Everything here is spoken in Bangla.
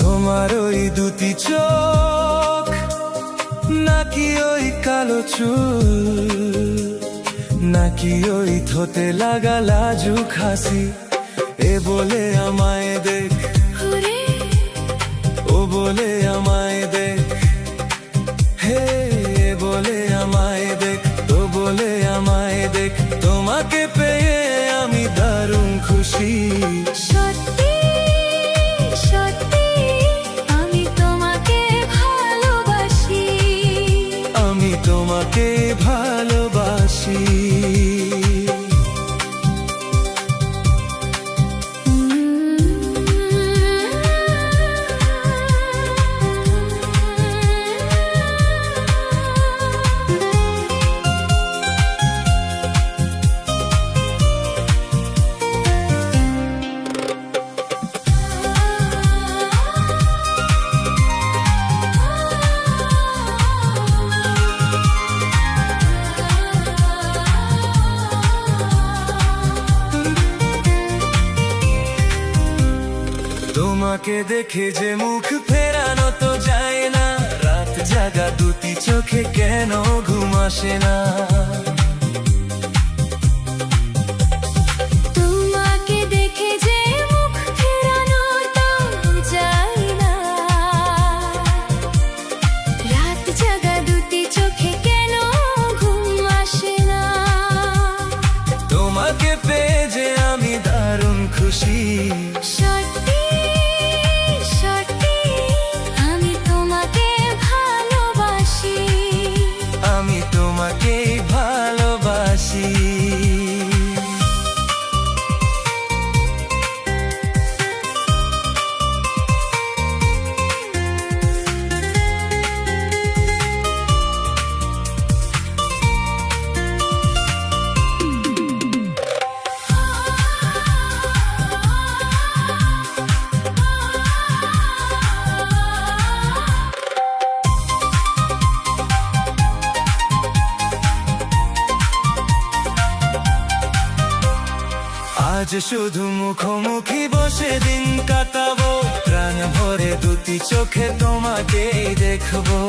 তোমার ওই দুটি চোখ নাকি ওই কালো চুল, নাকি ওই ঠোঁটে লাগা লাজুক হাসি, এ বলে আমায় দেখ, ও বলে আমায় দেখ, হে এ বলে আমায় দেখ, তো বলে আমায় দেখ, তোমাকে পেয়ে আমি দারুণ খুশি। সত্যি সত্যি আমি তোমাকে ভালোবাসি, আমি তোমাকে ভালোবাসি। তোমাকে দেখে যে মুখ ফেরানো তো যায় না, রাত জাগা দুটি চোখে কেন ঘুম আসে না। তোমাকে দেখে যে মুখ ফেরানো তো যায় না, রাত জাগা দুটি চোখে কেন ঘুম আসে না। তোমাকে পেয়ে যে আমি দারুণ খুশি। সত্যি সত্যি আমি তোমাকে ভালোবাসি, আমি তোমাকে ভালোবাসি। আজ শুধু মুখোমুখি বসে দিন কাটাবো, প্রাণ ভরে দুটি চোখে তোমাকেই দেখবো।